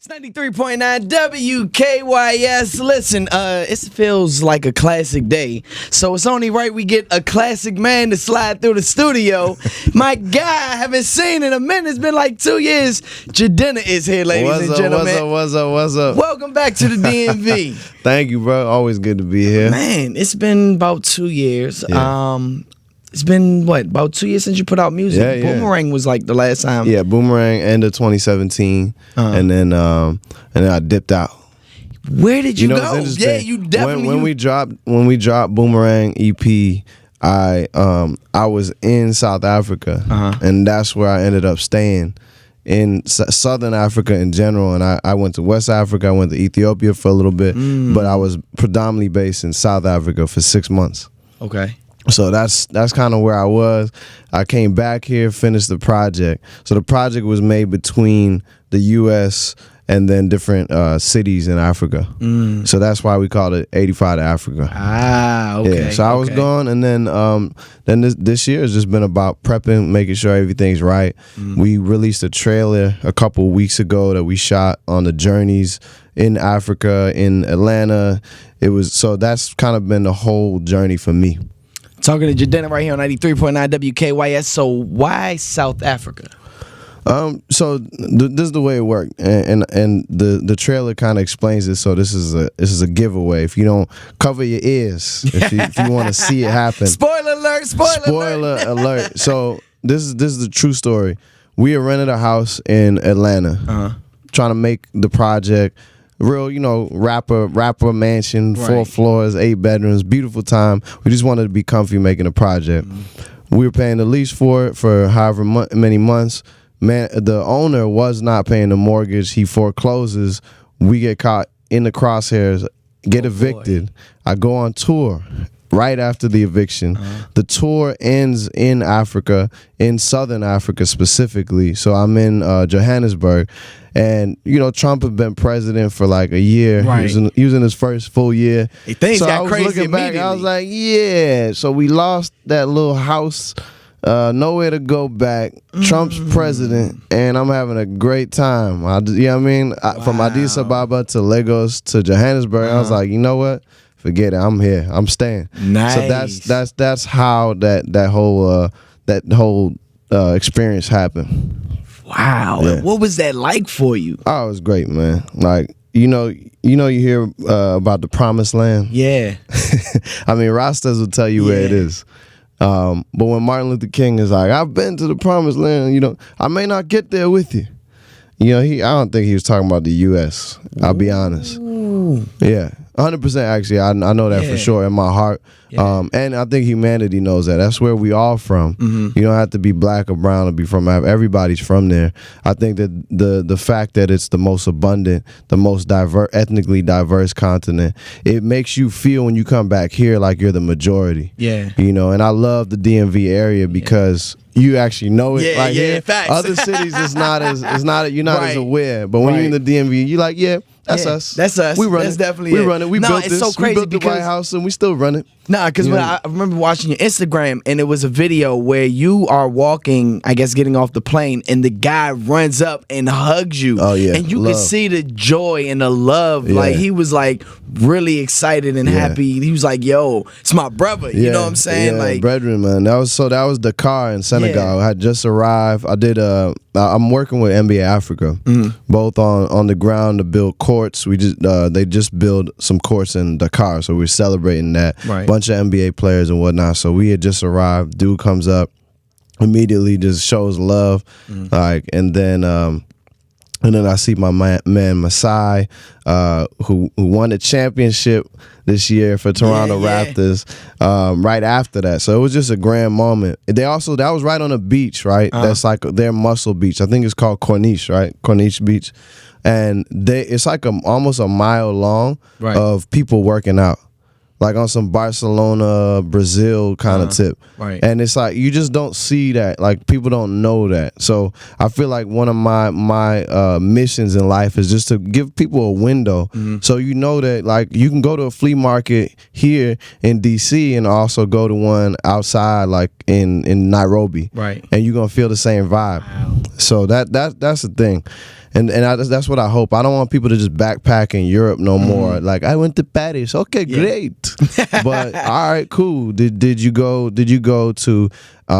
It's 93.9 WKYS. Listen, it feels like a classic day, so it's only right we get a classic man to slide through the studio. My guy, I haven't seen in a minute. It's been like 2 years. Jidenna is here, ladies and gentlemen. What's up? Welcome back to the DMV. Thank you, bro. Always good to be here. Man, it's been about 2 years. Yeah. It's been, about 2 years since you put out music? Yeah. Boomerang was like the last time. Yeah, Boomerang, end of 2017. And then I dipped out. Where did you know, go? it's interesting. Yeah, you definitely. When we dropped Boomerang EP, I was in South Africa, and that's where I ended up staying in Southern Africa in general. And I went to West Africa, I went to Ethiopia for a little bit, but I was predominantly based in South Africa for 6 months. Okay. So that's kind of where I was. I came back here, finished the project. So the project was made between the U.S. and then different cities in Africa. So that's why we called it 85 to Africa. Ah, okay. Yeah, so I was gone, and then this year has just been about prepping, making sure everything's right. We released a trailer a couple weeks ago that we shot on the journeys in Africa, in Atlanta. So that's kind of been the whole journey for me. Talking to Jidenna right here on 93.9 WKYS. So why South Africa? So this is the way it worked, and the trailer kind of explains it. So this is a giveaway. If you don't cover your ears, if you want to see it happen. Spoiler alert! Spoiler alert! So this is the true story. We had rented a house in Atlanta, trying to make the project real, rapper mansion, 4 floors, 8 bedrooms, beautiful time. We just wanted to be comfy making a project. We were paying the lease for it for however many months. Man, the owner was not paying the mortgage. He forecloses. We get caught in the crosshairs, get evicted. Boy. I go on tour right after the eviction. The tour ends in Africa, in Southern Africa specifically. So I'm in Johannesburg. And, Trump had been president for like a year. Right. He was in his first full year. Things so got I was crazy looking back, immediately. I was like, yeah. So we lost that little house. Nowhere to go back. Trump's president, and I'm having a great time. From Addis Ababa to Lagos to Johannesburg, I was like, you know what? Forget it. I'm here. I'm staying. Nice. So that's how that whole experience happened. Wow. Yeah. What was that like for you? Oh, it was great, man. Like, you hear about the promised land. Yeah. I mean, Rastas will tell you where it is. But when Martin Luther King is like, I've been to the promised land, I may not get there with you. I don't think he was talking about the U.S. I'll be honest. Yeah, 100% actually. I know that for sure in my heart. Yeah. And I think humanity knows that. That's where we all from. You don't have to be black or brown to be from Africa. Everybody's from there. I think that the fact that it's the most abundant, the most ethnically diverse continent, it makes you feel when you come back here like you're the majority. Yeah. And I love the DMV area because you actually know it. Yeah, facts. Other cities you're not as aware. But when you're in the DMV, you're like, that's us. That's us. We run That's it. definitely we it. run it. We built this. So crazy we built the White House and we still run it. Because when I remember watching your Instagram, and it was a video where you are walking, I guess getting off the plane, and the guy runs up and hugs you. Oh yeah. And you could see the joy and the love. Yeah. Like he was like really excited and happy. He was like, yo, it's my brother. You know what I'm saying? Yeah, like brethren, man. That was Dakar in Senegal. I had just arrived. I did I'm working with NBA Africa, both on the ground to build courts. We just they just built some courts in Dakar, so we're celebrating that. Right. Bunch of NBA players and whatnot. So we had just arrived. Dude comes up, immediately just shows love, and then I see my man Masai, who won the championship this year for Toronto Raptors. Right after that, so it was just a grand moment. That was right on a beach, right? That's like their Muscle Beach. I think it's called Corniche, right? Corniche Beach, and it's like almost a mile long of people working out. Like on some Barcelona, Brazil kind of tip. Right. And it's like, you just don't see that. Like, people don't know that. So I feel like one of my missions in life is just to give people a window. So you know that, like, you can go to a flea market here in D.C. and also go to one outside, like in Nairobi. Right. And you're going to feel the same vibe. Wow. So that's the thing. that's what I hope. I don't want people to just backpack in Europe no more. Like, I went to Paris. Okay, great. But all right, cool. Did you go to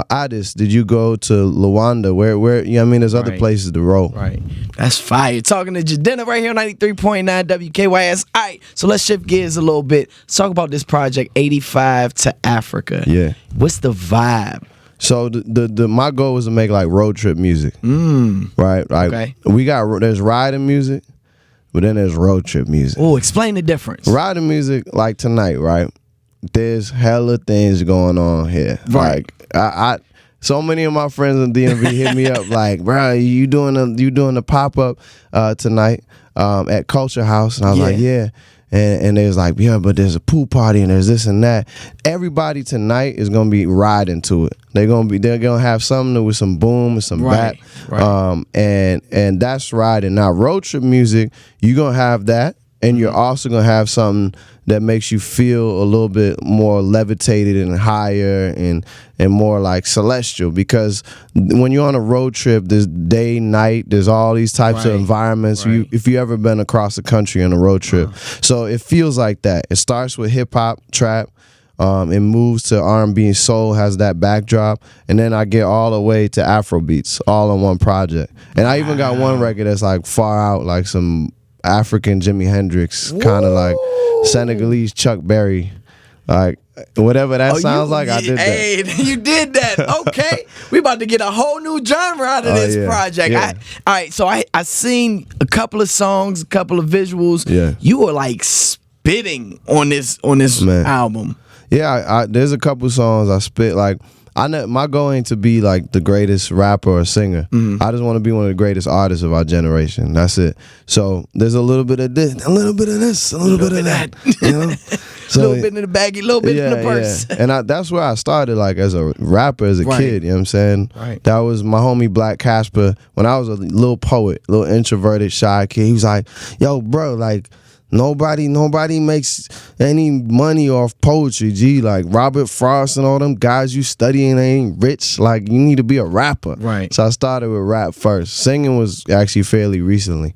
Addis? Did you go to Luanda? Where you know what I mean? There's other places to roll. Right. That's fire. Talking to Jidenna right here on 93.9 WKYS. All right, so let's shift gears a little bit. Let's talk about this project, 85 to Africa. Yeah. What's the vibe? So the my goal was to make like road trip music. Right? Like there's riding music, but then there's road trip music. Oh, explain the difference. Riding music, like tonight, right? There's hella things going on here. Right. Like I so many of my friends in DMV hit me up like, bro, you doing a pop up tonight at Culture House? And I was like, yeah. And they was like, yeah, but there's a pool party and there's this and that. Everybody tonight is gonna be riding to it. They're gonna have something with some boom and some bap. And that's riding. Now road trip music, you're gonna have that, and you're also gonna have something that makes you feel a little bit more levitated and higher and more like celestial, because when you're on a road trip, there's day, night, there's all these types of environments. If you ever been across the country on a road trip, so it feels like that. It starts with hip hop, trap, it moves to R&B and soul, has that backdrop, and then I get all the way to Afro beats, all on one project. And I even got one record that's like far out, like some African Jimi Hendrix, kind of like Senegalese Chuck Berry, like whatever that sounds like. I did that. Hey, you did that. Okay, we about to get a whole new genre out of this project. Yeah. All right, so I seen a couple of songs, a couple of visuals. Yeah, you were like spitting on this album. Yeah, there's a couple songs I spit like. My goal ain't to be like the greatest rapper or singer. I just want to be one of the greatest artists of our generation. That's it. So there's a little bit of this, a little bit of this, a little bit of that. You know? So, a little bit in the baggie, a little bit in the purse. Yeah. And that's where I started, like as a rapper, as a kid. You know what I'm saying? Right. That was my homie Black Casper. When I was a little poet, little introverted, shy kid, he was like, "Yo, bro, like." Nobody makes any money off poetry, G. Like Robert Frost and all them guys you studying ain't rich. Like you need to be a rapper. Right. So I started with rap first. Singing was actually fairly recently.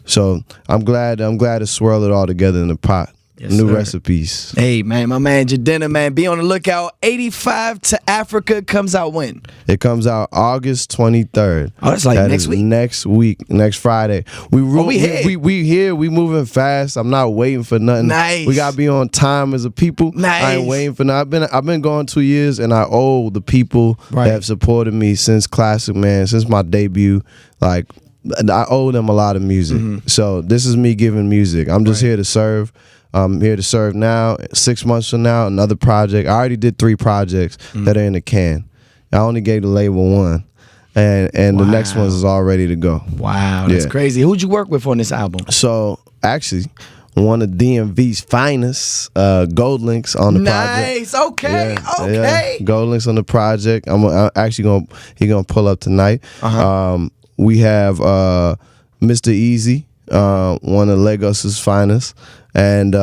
So I'm glad to swirl it all together in the pot. Yes, New sir. recipes. Hey, man, my man Jidenna, man. Be on the lookout. 85 to Africa comes out when? It comes out August 23rd. Oh, that's like next week? Next week, next Friday. We here. We moving fast. I'm not waiting for nothing. Nice. We gotta be on time as a people. Nice. I ain't waiting for nothing. I've been going 2 years, and I owe the people that have supported me since Classic Man, since my debut. Like, I owe them a lot of music. So this is me giving music. I'm just here to serve. I'm here to serve now. 6 months from now, another project. I already did 3 projects that are in the can. I only gave the label 1. And the next one is all ready to go. Wow, that's crazy. Who'd you work with on this album? So, actually, one of DMV's finest, Gold Links on the project. Nice, okay. Yeah. Gold Links on the project. I'm actually he gonna pull up tonight. We have Mr. Easy, one of Lagos's finest. And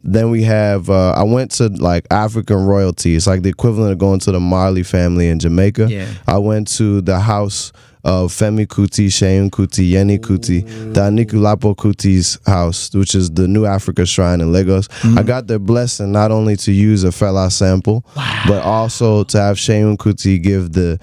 then we have I went to like African royalty. It's like the equivalent of going to the Marley family in Jamaica. I went to the house of Femi Kuti, Seun Kuti, Yeni Kuti, the Anikulapo Kuti's house, which is the New Africa Shrine in Lagos. I got their blessing not only to use a fela sample, but also to have Seun Kuti give the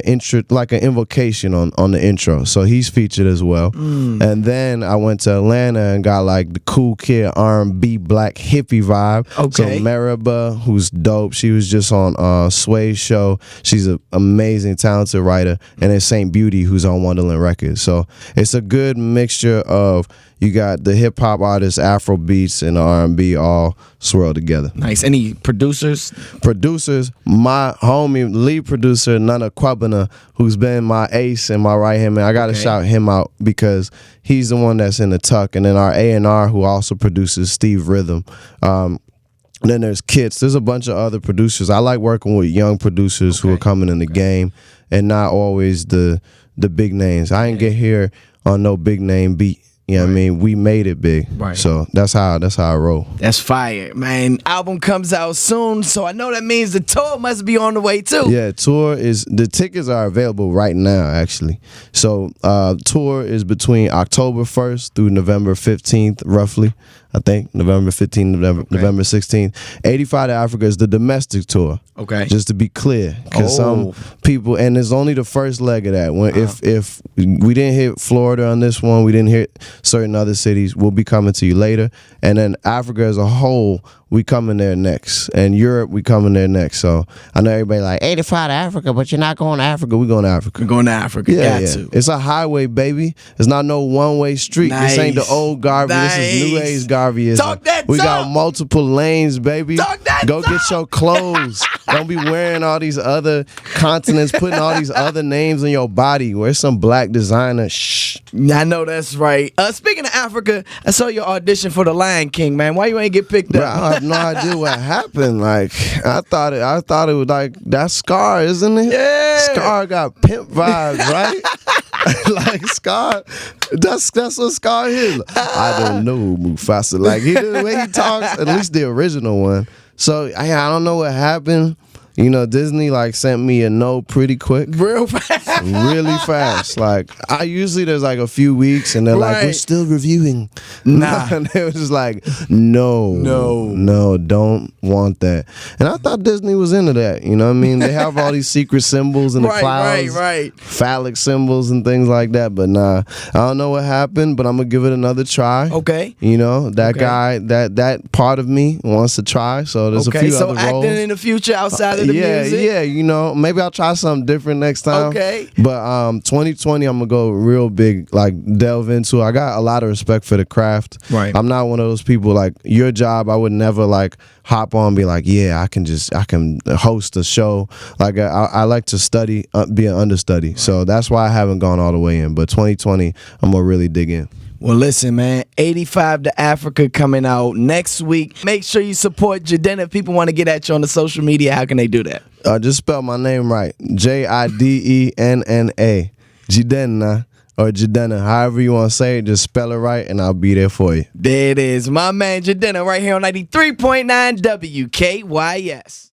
intro, like an invocation on the intro. So he's featured as well. And then I went to Atlanta and got like the cool kid R&B black hippie vibe. So Meraba, who's dope, she was just on Sway's show. She's an amazing, talented writer. And then Saint Beauty, who's on Wonderland Records. So it's a good mixture of, you got the hip hop artists, Afro beats, and the R&B all swirled together. Nice. Any producers? Producers, my homie, lead producer, Nana Kwabena, who's been my ace and my right hand man. I gotta shout him out because he's the one that's in the tuck. And then our A&R, who also produces, Steve Rhythm. Then there's Kits. There's a bunch of other producers. I like working with young producers who are coming in the game and not always the big names. I ain't get here on no big name beat. You know what I mean? We made it big. Right. So that's how I roll. That's fire, man. Album comes out soon, so I know that means the tour must be on the way too. Yeah, the tickets are available right now, actually. So tour is between October 1st through November 15th, roughly. I think November 15th, November 16th. 85 to Africa is the domestic tour. Okay. Just to be clear, because some people, and it's only the first leg of that. When if we didn't hit Florida on this one, we didn't hit certain other cities, we'll be coming to you later. And then Africa as a whole, we coming there next. And Europe, we coming there next. So I know everybody like 85 to Africa, but you're not going to Africa. We going to Africa. We're going to Africa. Yeah, Got to. It's a highway, baby. It's not no one-way street. Nice. This ain't the old Garvey. Nice. This is new age Garvey. Talk that We talk. got multiple lanes, baby. Talk that Go talk. get your clothes. Don't be wearing all these other continents, putting all these other names on your body. Wear some black designer. Shh. I know that's right. Speaking of Africa, I saw your audition for The Lion King, man. Why you ain't get picked Bro, up? I have no idea what happened. Like I thought it was like that Scar, isn't it? Yeah. Scar got pimp vibes, right? Like Scar, that's what Scar is. I don't know, Mufasa. Like the way he talks, at least the original one. So I don't know what happened. You know, Disney like sent me a no pretty quick. Real fast. Really fast. Like I usually there's like a few weeks and they're like, we're still reviewing. Nah. And they was just like, no, don't want that. And I thought Disney was into that. You know what I mean? They have all these secret symbols in the clouds. Right. Phallic symbols and things like that. But nah, I don't know what happened, but I'm gonna give it another try. Okay. You know, that guy, that part of me wants to try. So there's a few other roles. Acting in the future outside of the music? Yeah, you know, maybe I'll try something different next time. Okay. But 2020, I'm gonna go real big, like delve into. I got a lot of respect for the craft. Right. I'm not one of those people like your job. I would never like hop on and be like, yeah, I can host a show. Like I like to study, be an understudy. Right. So that's why I haven't gone all the way in. But 2020, I'm gonna really dig in. Well, listen, man, 85 to Africa coming out next week. Make sure you support Jidenna. If people want to get at you on the social media, how can they do that? Just spell my name right. Jidenna. Jidenna or Jidenna. However you want to say it, just spell it right and I'll be there for you. There it is. My man Jidenna right here on 93.9 WKYS.